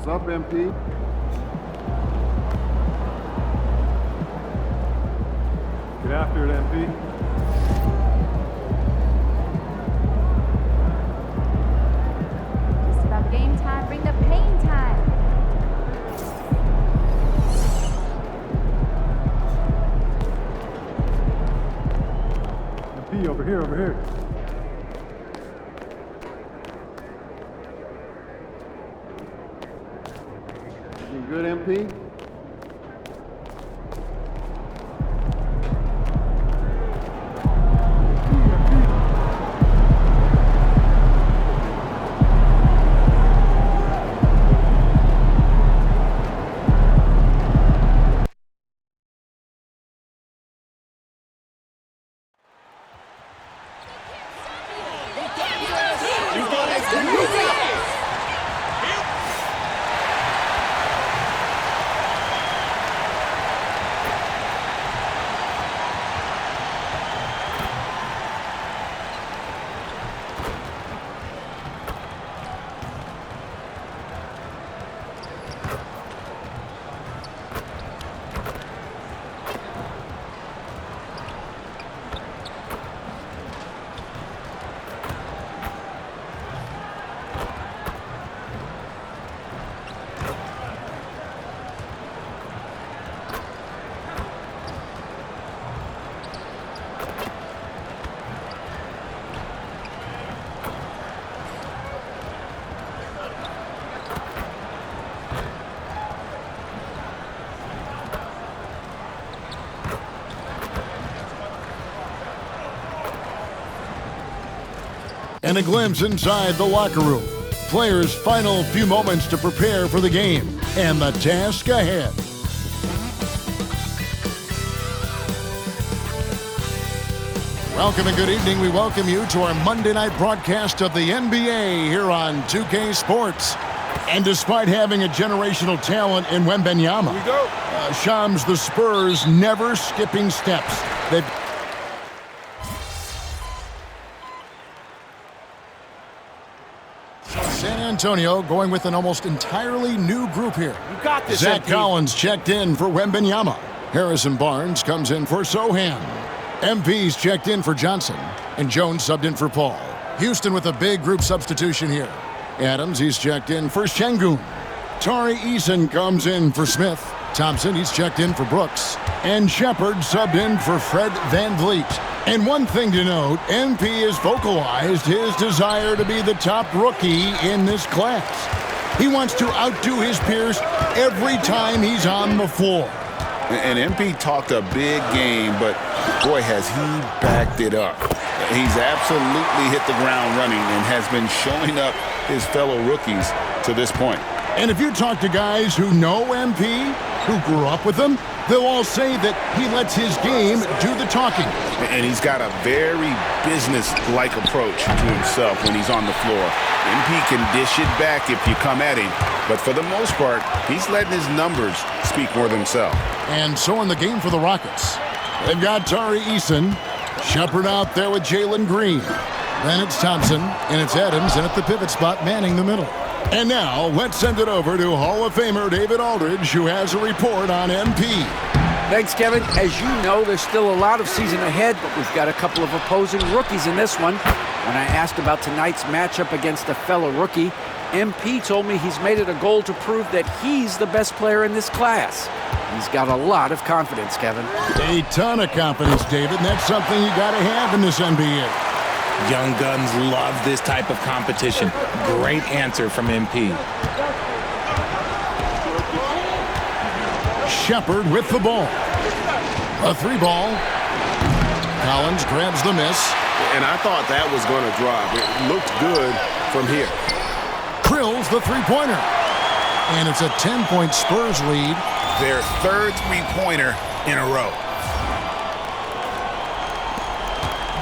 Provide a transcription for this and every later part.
What's up, MP? Get after it, MP. Just about game time. Bring the pain time. MP, over here, over here. You good, MP? And a glimpse inside the locker room. Players' final few moments to prepare for the game and the task ahead. Welcome and good evening. We welcome you to our Monday night broadcast of the NBA here on 2K Sports. And despite having a generational talent in Wembanyama, Shams, the Spurs never skipping steps. They've San Antonio going with an almost entirely new group here. You got this, Zach MP. Collins checked in for Wembanyama. Harrison Barnes comes in for Sohan. MP's checked in for Johnson. And Jones subbed in for Paul. Houston with a big group substitution here. Adams, he's checked in for Şengün. Tari Eason comes in for Smith. Thompson, he's checked in for Brooks. And Shepard subbed in for Fred VanVleet. And one thing to note, MP has vocalized his desire to be the top rookie in this class. He wants to outdo his peers every time he's on the floor. And MP talked a big game, but boy, has he backed it up. He's absolutely hit the ground running and has been showing up his fellow rookies to this point. And if you talk to guys who know MP, who grew up with him, they'll all say that he lets his game do the talking. And he's got a very business-like approach to himself when he's on the floor. MP can dish it back if you come at him, but for the most part, he's letting his numbers speak for themselves. And so in the game for the Rockets, they've got Tari Eason, Shepard out there with Jalen Green. Then it's Thompson, and it's Adams, and at the pivot spot, manning the middle. And now, let's send it over to Hall of Famer David Aldridge, who has a report on MP. Thanks, Kevin. As you know, there's still a lot of season ahead, but we've got a couple of opposing rookies in this one. When I asked about tonight's matchup against a fellow rookie, MP told me he's made it a goal to prove that he's the best player in this class. He's got a lot of confidence, Kevin. A ton of confidence, David, and that's something you got to have in this NBA. Young guns love this type of competition. Great answer from MP. Shepard with the ball. A three ball. Collins grabs the miss. And I thought that was going to drop. It looked good from here. Drills the three-pointer. And it's a 10-point Spurs lead. Their third three-pointer in a row.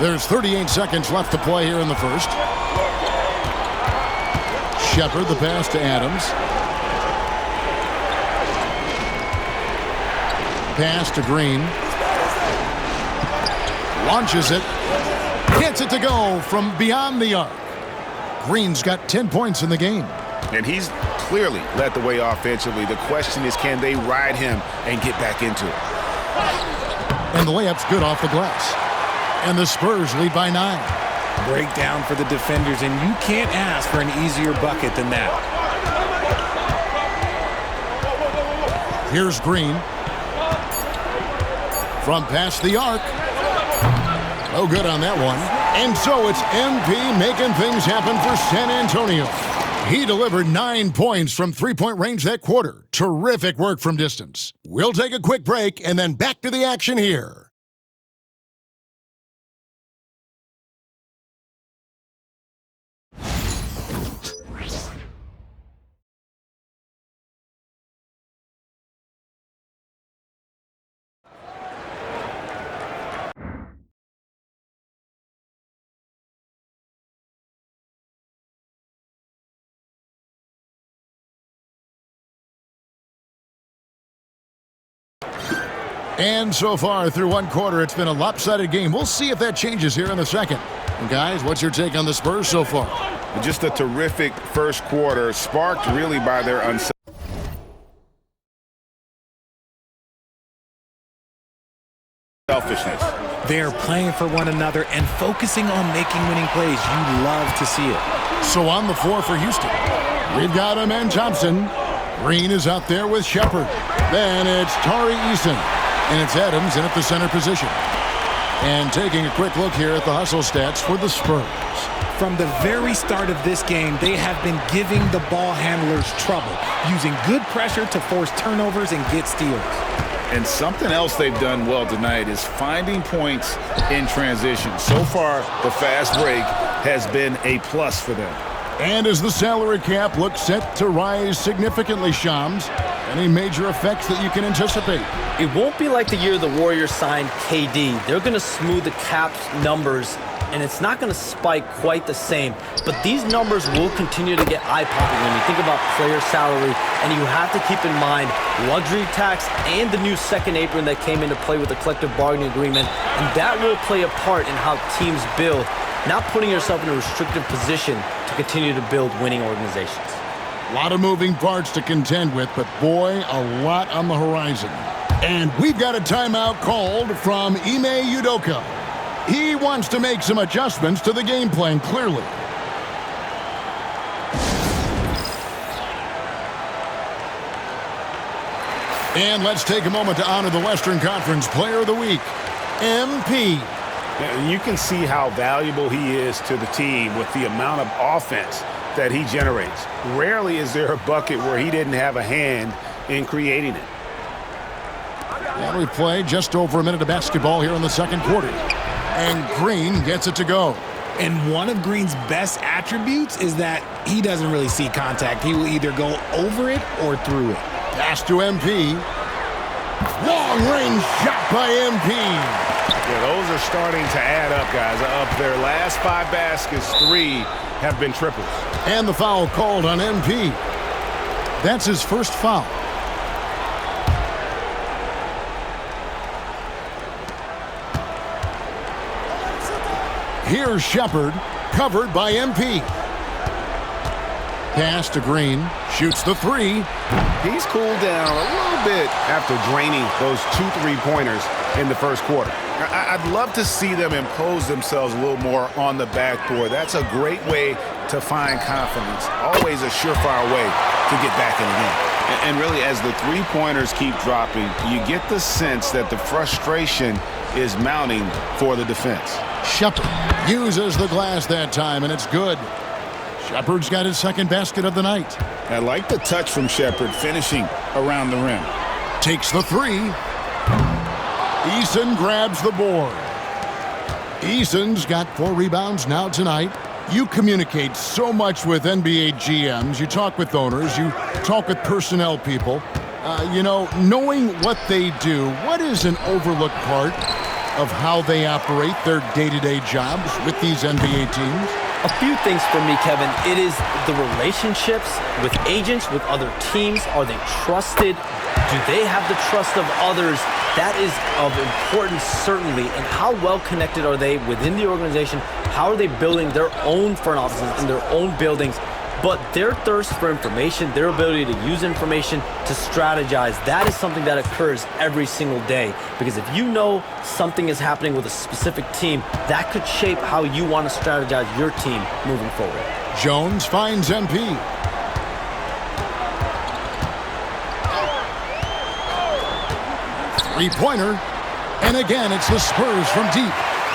There's 38 seconds left to play here in the first. Shepard, the pass to Adams. Pass to Green. Launches it. Gets it to go from beyond the arc. Green's got 10 points in the game. And he's clearly led the way offensively. The question is, can they ride him and get back into it? And the layup's good off the glass. And the Spurs lead by 9. Breakdown for the defenders, and you can't ask for an easier bucket than that. Here's Green. From past the arc. No good on that one. And so it's MP making things happen for San Antonio. He delivered 9 points from three-point range that quarter. Terrific work from distance. We'll take a quick break and then back to the action here. And so far through one quarter, it's been a lopsided game. We'll see if that changes here in the second. And guys, what's your take on the Spurs so far? Just a terrific first quarter, sparked really by their unselfishness. They're playing for one another and focusing on making winning plays. You love to see it. So on the floor for Houston, we've got Amen Thompson. Green is out there with Shepard. Then it's Tari Eason. And it's Adams in at the center position. And taking a quick look here at the hustle stats for the Spurs. From the very start of this game, they have been giving the ball handlers trouble, using good pressure to force turnovers and get steals. And something else they've done well tonight is finding points in transition. So far, the fast break has been a plus for them. And as the salary cap looks set to rise significantly, Shams, any major effects that you can anticipate? It won't be like the year the Warriors signed KD. They're going to smooth the cap's numbers, and it's not going to spike quite the same. But these numbers will continue to get eye-popping when you think about player salary, and you have to keep in mind luxury tax and the new second apron that came into play with the collective bargaining agreement, and that will play a part in how teams build, not putting yourself in a restrictive position to continue to build winning organizations. A lot of moving parts to contend with, but boy, a lot on the horizon. And we've got a timeout called from Ime Udoka. He wants to make some adjustments to the game plan, clearly. And let's take a moment to honor the Western Conference Player of the Week, MP. You can see how valuable he is to the team with the amount of offense that he generates. Rarely is there a bucket where he didn't have a hand in creating it. And we play just over a minute of basketball here in the second quarter. And Green gets it to go. And one of Green's best attributes is that he doesn't really see contact. He will either go over it or through it. Pass to MP. Long-range shot by MP. Yeah, those are starting to add up, guys. Of their last 5 baskets, 3 have been triples. And the foul called on MP. That's his first foul. Here's Shepard, covered by MP. Pass to Green, shoots the 3. He's cooled down a little bit after draining those 2 3-pointers in the first quarter. I'd love to see them impose themselves a little more on the backboard. That's a great way to find confidence. Always a surefire way to get back in the game. And really, as the 3-pointers keep dropping, you get the sense that the frustration is mounting for the defense. Shepard uses the glass that time, and it's good. Shepard's got his second basket of the night. I like the touch from Shepard finishing around the rim. Takes the 3. Eason grabs the board. Eason's got 4 rebounds now tonight. You communicate so much with NBA GMs. You talk with owners. You talk with personnel people. Knowing what they do, what is an overlooked part of how they operate their day-to-day jobs with these NBA teams? A few things for me, Kevin. It is the relationships with agents, with other teams. Are they trusted? Do they have the trust of others? That is of importance, certainly. And how well connected are they within the organization? How are they building their own front offices in their own buildings? but their thirst for information, their ability to use information to strategize, that is something that occurs every single day. Because if you know something is happening with a specific team, that could shape how you want to strategize your team moving forward. Jones finds MP. Three-pointer. And again, it's the Spurs from deep.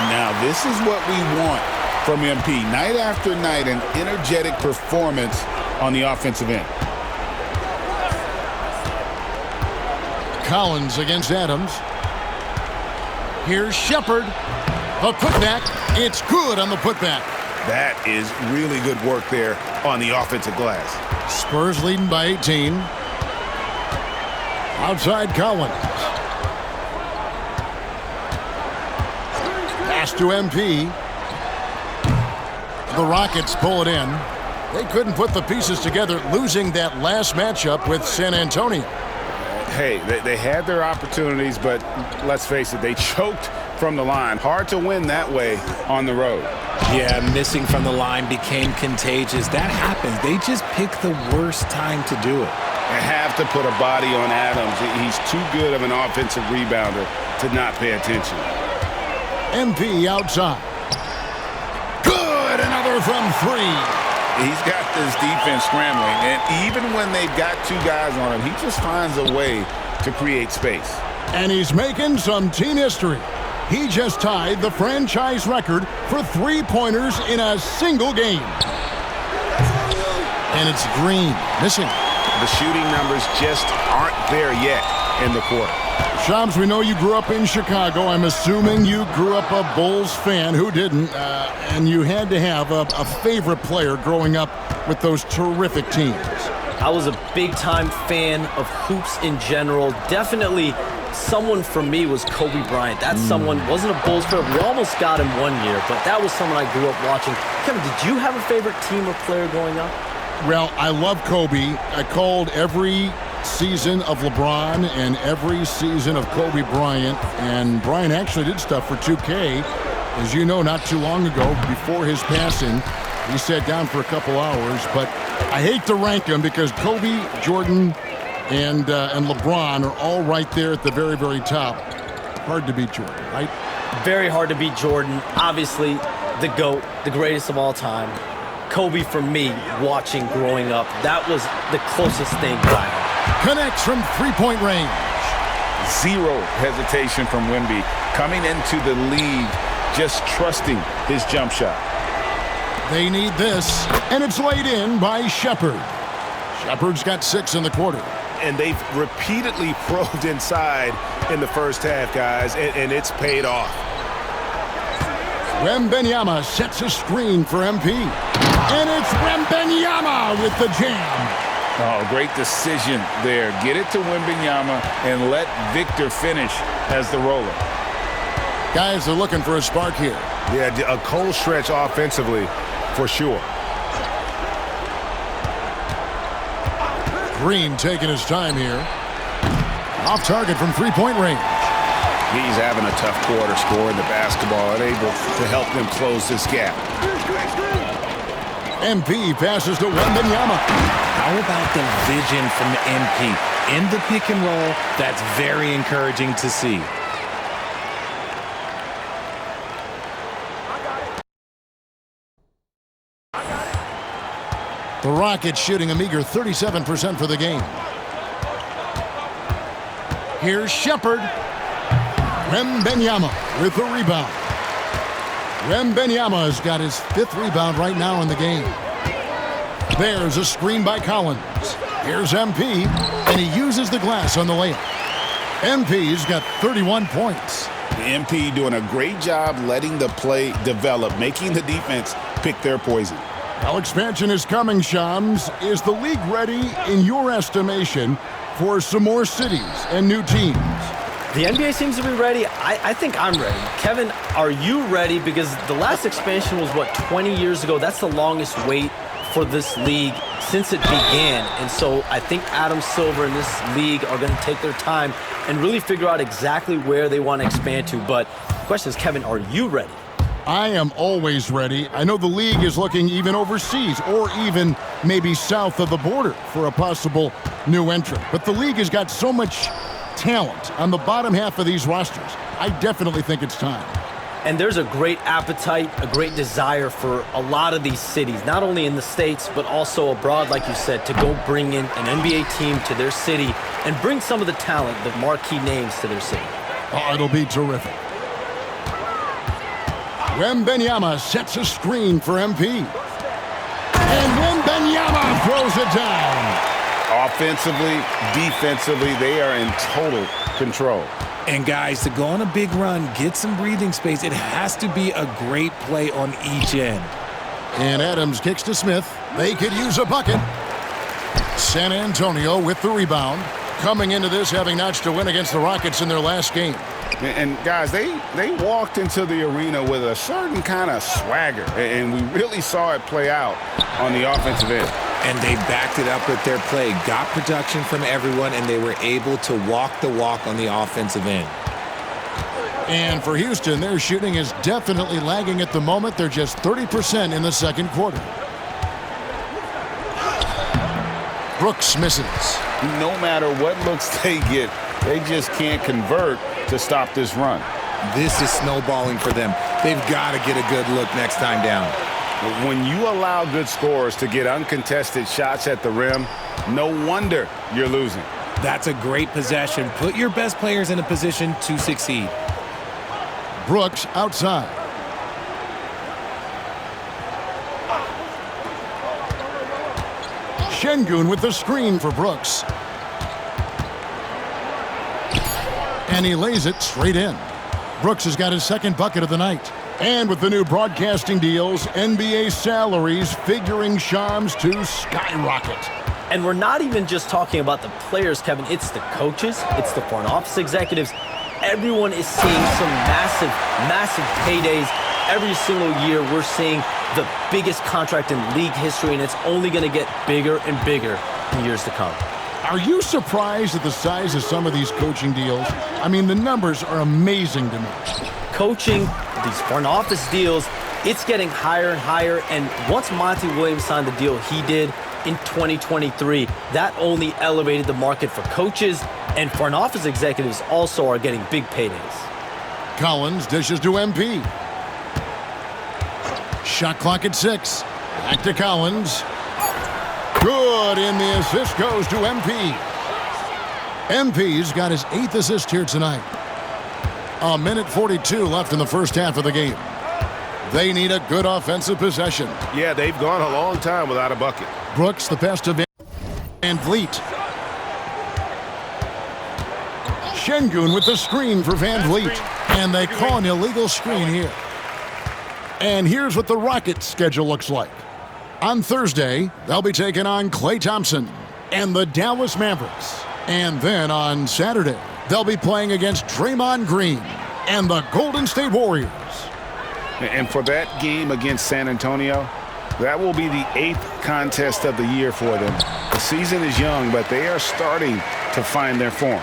Now, this is what we want from MP. Night after night, an energetic performance on the offensive end. Collins against Adams. Here's Shepard. The putback. It's good on the putback. That is really good work there on the offensive glass. Spurs leading by 18. Outside Collins. Pass to MP. The Rockets pull it in. They couldn't put the pieces together, losing that last matchup with San Antonio. Hey, they had their opportunities, but let's face it, they choked from the line. Hard to win that way on the road. Yeah, missing from the line became contagious. That happens. They just pick the worst time to do it. They have to put a body on Adams. He's too good of an offensive rebounder to not pay attention. MP outside. Good, another from three. He's got this defense scrambling, and even when they've got two guys on him, he just finds a way to create space. And he's making some team history. He just tied the franchise record for three-pointers in a single game. And it's Green missing. The shooting numbers just aren't there yet in the quarter. Shams, we know you grew up in Chicago. I'm assuming you grew up a Bulls fan. Who didn't? And you had to have a favorite player growing up with those terrific teams. I was a big-time fan of hoops in general. Definitely someone for me was Kobe Bryant. That someone wasn't a Bulls player. We almost got him one year, but that was someone I grew up watching. Kevin, did you have a favorite team or player growing up? Well, I love Kobe. I called every season of LeBron and every season of Kobe Bryant. And Bryant actually did stuff for 2K. As you know, not too long ago, before his passing, he sat down for a couple hours. But I hate to rank them because Kobe, Jordan, and LeBron are all right there at the very, very top. Hard to beat Jordan, right? Very hard to beat Jordan. Obviously, the GOAT, the greatest of all time. Kobe, for me, watching growing up, that was the closest thing that I had. Connects from three-point range. Zero hesitation from Wemby. Coming into the league, just trusting his jump shot. They need this, and it's laid in by Shepard. Shepard's got 6 in the quarter. And they've repeatedly probed inside in the first half, guys, and it's paid off. Wembanyama sets a screen for MP. And it's Wembanyama with the jam. Oh, great decision there. Get it to Wembanyama and let Victor finish as the roller. Guys are looking for a spark here. Yeah, a cold stretch offensively for sure. Green taking his time here. Off target from three-point range. He's having a tough quarter scoring the basketball and able to help them close this gap. MP passes to Wembanyama. How about the vision from MP? In the pick and roll, that's very encouraging to see. The Rockets shooting a meager 37% for the game. Here's Shepard. Wembanyama with the rebound. Wembanyama has got his 5th rebound right now in the game. There's a screen by Collins. Here's MP, and he uses the glass on the layup. MP's got 31 points. The MP doing a great job letting the play develop, making the defense pick their poison. Well, expansion is coming, Shams. Is the league ready, in your estimation, for some more cities and new teams? The NBA seems to be ready. I think I'm ready. Kevin, are you ready? Because the last expansion was, 20 years ago? That's the longest wait for this league since it began. And so I think Adam Silver and this league are going to take their time and really figure out exactly where they want to expand to. But the question is, Kevin, are you ready? I am always ready. I know the league is looking even overseas or even maybe south of the border for a possible new entrant. But the league has got so much talent on the bottom half of these rosters. I definitely think it's time. And there's a great appetite, a great desire for a lot of these cities, not only in the States, but also abroad, like you said, to go bring in an NBA team to their city and bring some of the talent, the marquee names to their city. Oh, it'll be terrific. Wembanyama sets a screen for MP. And Wembanyama throws it down. Offensively, defensively, they are in total control. And guys, to go on a big run, get some breathing space, it has to be a great play on each end. And Adams kicks to Smith. They could use a bucket. San Antonio with the rebound. Coming into this having notched a win against the Rockets in their last game. And guys, they walked into the arena with a certain kind of swagger, and we really saw it play out on the offensive end. And they backed it up with their play, got production from everyone, and they were able to walk the walk on the offensive end. And for Houston, their shooting is definitely lagging at the moment. They're just 30% in the second quarter. Brooks misses. No matter what looks they get, they just can't convert to stop this run. This is snowballing for them. They've got to get a good look next time down. When you allow good scorers to get uncontested shots at the rim, no wonder you're losing. That's a great possession. Put your best players in a position to succeed. Brooks outside. Şengün with the screen for Brooks. And he lays it straight in. Brooks has got his second bucket of the night. And with the new broadcasting deals, NBA salaries figuring Shams to skyrocket. And we're not even just talking about the players, Kevin. It's the coaches. It's the front office executives. Everyone is seeing some massive paydays. Every single year, we're seeing the biggest contract in league history, and it's only going to get bigger and bigger in years to come. Are you surprised at the size of some of these coaching deals? I mean, the numbers are amazing to me. Coaching, these front office deals, it's getting higher and higher. And once Monty Williams signed the deal he did in 2023, that only elevated the market for coaches, and front office executives also are getting big paydays. Collins dishes to MP. Shot clock at 6. Back to Collins. Good, and the assist goes to MP. MP's got his 8th assist here tonight. A minute 42 left in the first half of the game. They need a good offensive possession. Yeah, they've gone a long time without a bucket. Brooks, the best of Van Vliet. Şengün with the screen for Van Vliet. And they call an illegal screen here. And here's what the Rockets' schedule looks like. On Thursday, they'll be taking on Klay Thompson and the Dallas Mavericks. And then on Saturday, they'll be playing against Draymond Green and the Golden State Warriors. And for that game against San Antonio, that will be the 8th contest of the year for them. The season is young, but they are starting to find their form.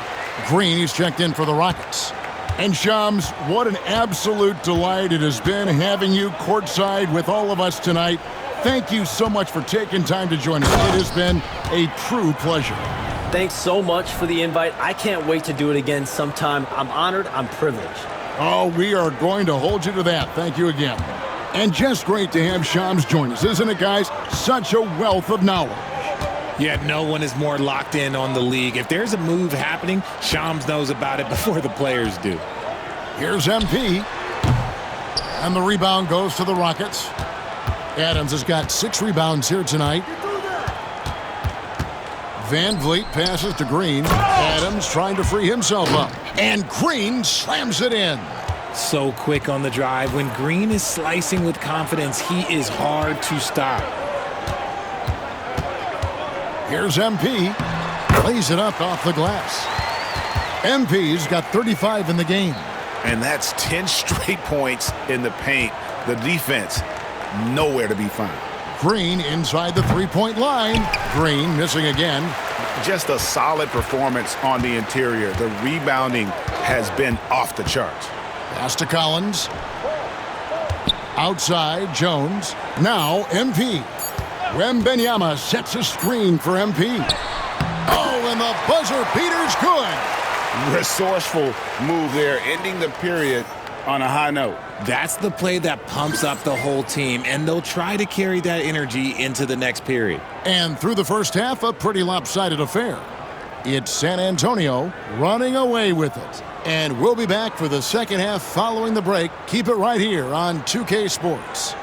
Green is checked in for the Rockets. And Shams, what an absolute delight it has been having you courtside with all of us tonight. Thank you so much for taking time to join us. It has been a true pleasure. Thanks so much for the invite. I can't wait to do it again sometime. I'm honored. I'm privileged. Oh, we are going to hold you to that. Thank you again. And just great to have Shams join us, isn't it, guys? Such a wealth of knowledge. Yeah, no one is more locked in on the league. If there's a move happening, Shams knows about it before the players do. Here's MP. And the rebound goes to the Rockets. Adams has got 6 rebounds here tonight. Van Vliet passes to Green. Adams trying to free himself up. And Green slams it in. So quick on the drive. When Green is slicing with confidence, he is hard to stop. Here's MP. Lays it up off the glass. MP's got 35 in the game. And that's 10 straight points in the paint. The defense, nowhere to be found. Green inside the three-point line. Green missing again. Just a solid performance on the interior. The rebounding has been off the charts. Pass to Collins. Outside, Jones. Now, MP. Wembanyama sets a screen for MP. Oh, and the buzzer beater's good. Resourceful move there, ending the period on a high note. That's the play that pumps up the whole team, and they'll try to carry that energy into the next period. And through the first half, a pretty lopsided affair. It's San Antonio running away with it. And we'll be back for the second half following the break. Keep it right here on 2K Sports.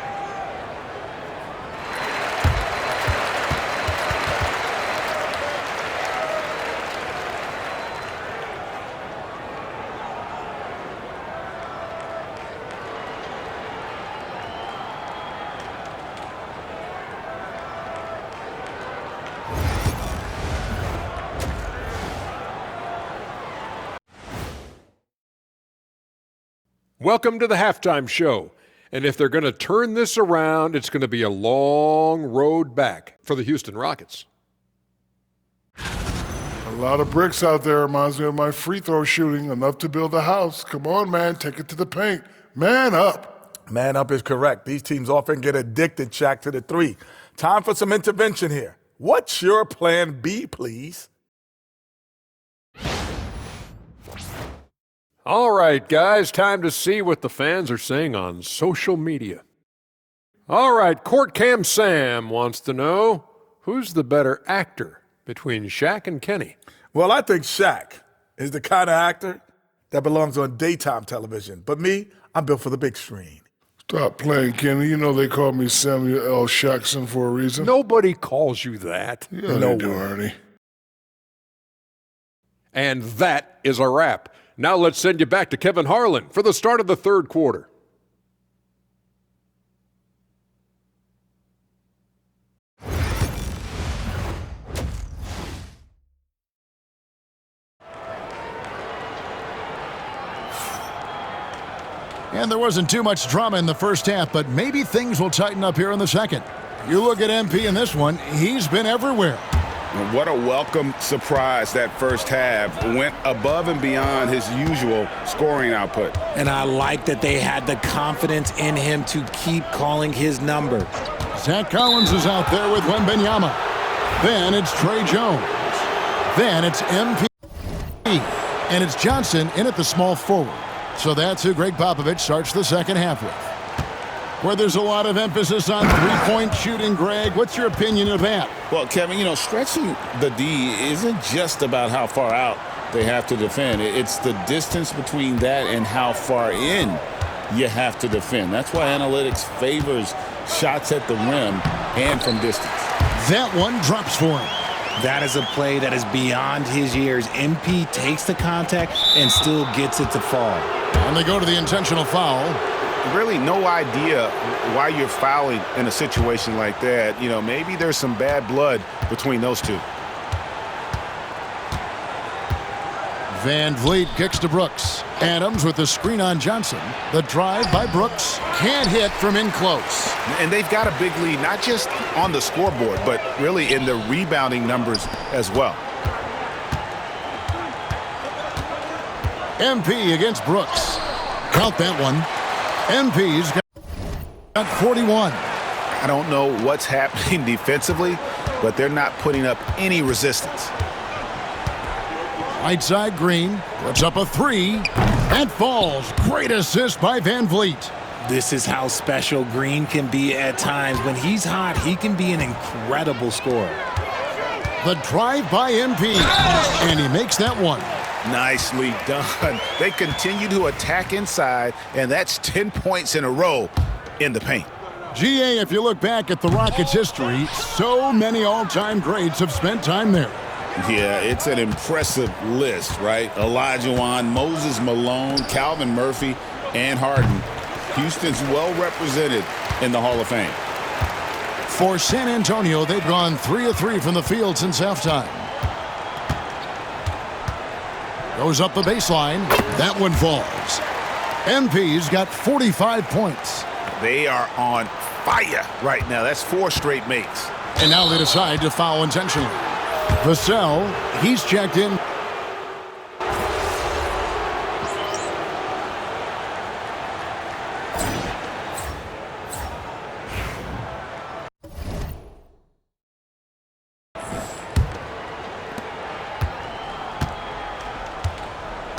Welcome to the halftime show. And if they're going to turn this around, it's going to be a long road back for the Houston Rockets. A lot of bricks out there reminds me of my free throw shooting, enough to build a house. Come on, man, take it to the paint. Man up. Man up is correct. These teams often get addicted, Shaq, to the three. Time for some intervention here. What's your plan B, please? All right, guys, time to see what the fans are saying on social media. All right, Court Cam Sam wants to know, who's the better actor between Shaq and Kenny? Well, I think Shaq is the kind of actor that belongs on daytime television. But me, I'm built for the big screen. Stop playing, Kenny. You know they call me Samuel L. Jackson for a reason. Nobody calls you that. Yeah, they do, Ernie. And that is a wrap. Now let's send you back to Kevin Harlan for the start of the third quarter. And there wasn't too much drama in the first half, but maybe things will tighten up here in the second. You look at MP in this one, he's been everywhere. What a welcome surprise that first half. Went above and beyond his usual scoring output. And I like that they had the confidence in him to keep calling his number. Zach Collins is out there with Wembanyama. Then it's Trey Jones. Then it's MP. And it's Johnson in at the small forward. So that's who Greg Popovich starts the second half with. Where there's a lot of emphasis on three-point shooting, Greg. What's your opinion of that? Well, Kevin, stretching the D isn't just about how far out they have to defend. It's the distance between that and how far in you have to defend. That's why analytics favors shots at the rim and from distance. That one drops for him. That is a play that is beyond his years. MP takes the contact and still gets it to fall. And they go to the intentional foul. Really no idea why you're fouling in a situation like that. Maybe there's some bad blood between those two. Van Vliet kicks to Brooks. Adams with the screen on Johnson. The drive by Brooks. Can't hit from in close. And they've got a big lead, not just on the scoreboard, but really in the rebounding numbers as well. MP against Brooks. Count that one. MP's got 41. I don't know what's happening defensively, but they're not putting up any resistance. Right side, Green puts up a three and falls. Great assist by Van Vliet. This is how special Green can be at times. When he's hot, he can be an incredible scorer. The drive by MP, and he makes that one. Nicely done. They continue to attack inside, and that's 10 points in a row in the paint. GA, if you look back at the Rockets' history, so many all-time greats have spent time there. Yeah, it's an impressive list, right? Olajuwon, Moses Malone, Calvin Murphy, and Harden. Houston's well represented in the Hall of Fame. For San Antonio, they've gone 3 of 3 from the field since halftime. Goes up the baseline. That one falls. MP's got 45 points. They are on fire right now. That's 4 straight makes. And now they decide to foul intentionally. Vassell, he's checked in.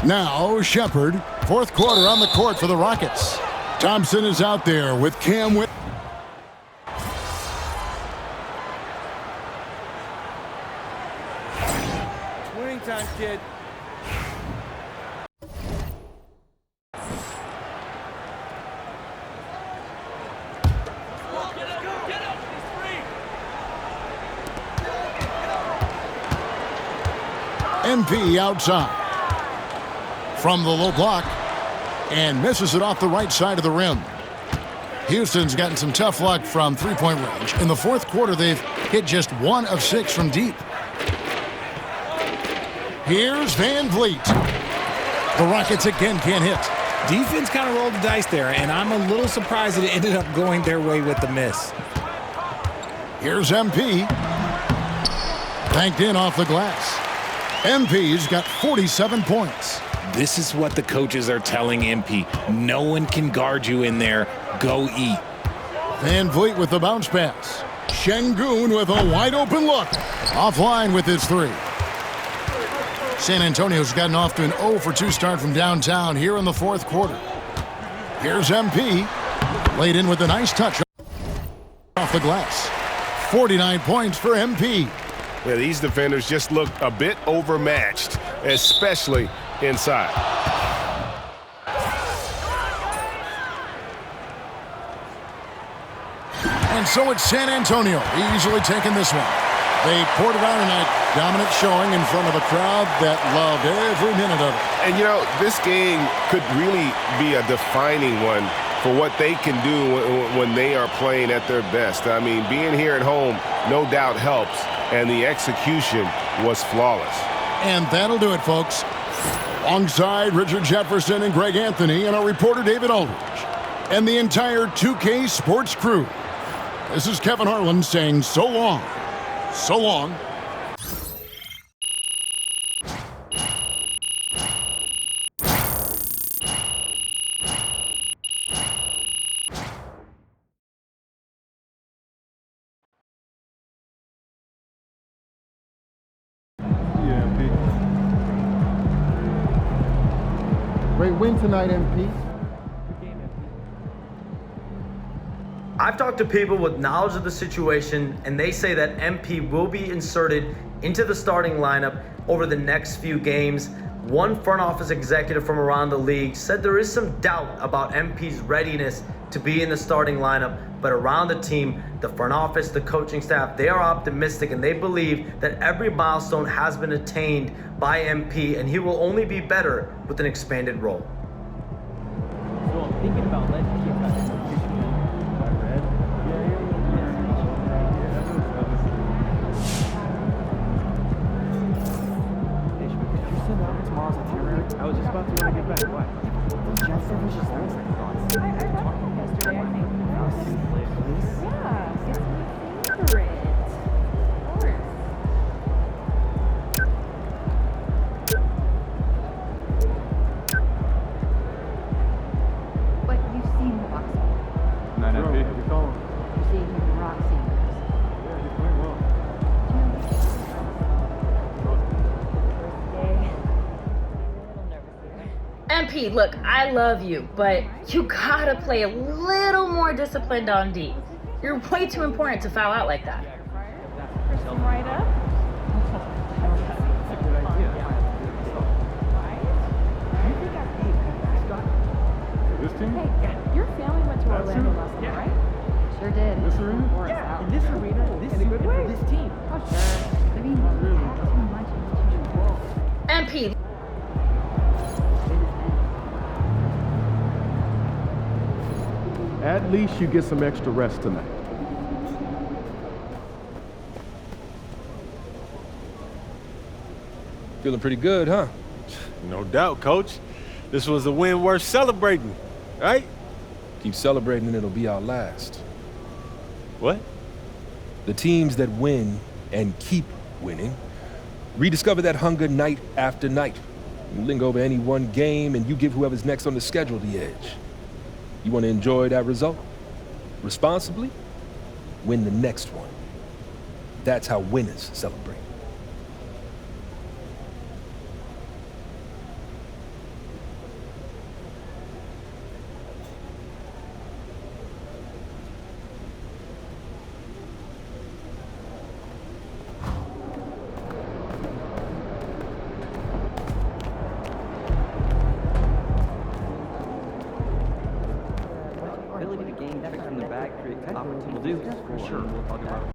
Now Shepard, fourth quarter on the court for the Rockets. Thompson is out there with Cam Whitmore. Winning time, kid. MP outside. From the low block. And misses it off the right side of the rim. Houston's gotten some tough luck from three-point range. In the fourth quarter, they've hit just 1 of 6 from deep. Here's Van Vliet. The Rockets again can't hit. Defense kind of rolled the dice there, and I'm a little surprised it ended up going their way with the miss. Here's MP. Banked in off the glass. MP's got 47 points. This is what the coaches are telling MP. No one can guard you in there. Go eat. Van Vliet with the bounce pass. Şengün with a wide open look. Offline with his 3. San Antonio's gotten off to an 0 for 2 start from downtown here in the fourth quarter. Here's MP. Laid in with a nice touch off the glass. 49 points for MP. Yeah, these defenders just look a bit overmatched, especially inside. And so it's San Antonio easily taking this one. They poured it on tonight. Dominant showing in front of a crowd that loved every minute of it. And, you know, this game could really be a defining one for what they can do when they are playing at their best. I mean, being here at home no doubt helps, and the execution was flawless. And that'll do it, folks. Alongside Richard Jefferson and Greg Anthony and our reporter David Aldridge and the entire 2K Sports crew, this is Kevin Harlan saying so long. So long. Great win tonight, MP. I've talked to people with knowledge of the situation, and they say that MP will be inserted into the starting lineup over the next few games. One front office executive from around the league said there is some doubt about MP's readiness to be in the starting lineup, but around the team, the front office, the coaching staff, they are optimistic and they believe that every milestone has been attained by MP, and he will only be better with an expanded role. So I'm thinking about letting you guys I was just about to get back. What? Jensen was just like I talked to him yesterday, I think. Yeah, it's my favorite. Of course. But you've seen the boxing. 9 MP. You call him. You see him rock singers. Yeah, he's playing well. MP, look, I love you, but you gotta play a little more disciplined on D. You're way too important to foul out like that. Kristen right up. This team? Hey, your family went to Orlando last night, right? Sure did. This arena? Yeah, in this arena, this in a good way. This team. Oh, sure. I mean, you have too much institutional. MP. At least you get some extra rest tonight. Feeling pretty good, huh? No doubt, Coach. This was a win worth celebrating, right? Keep celebrating and it'll be our last. What? The teams that win and keep winning rediscover that hunger night after night. You linger over any one game and you give whoever's next on the schedule the edge. You want to enjoy that result responsibly? Win the next one. That's how winners celebrate. opportunity. We'll do, for sure. We'll talk about it.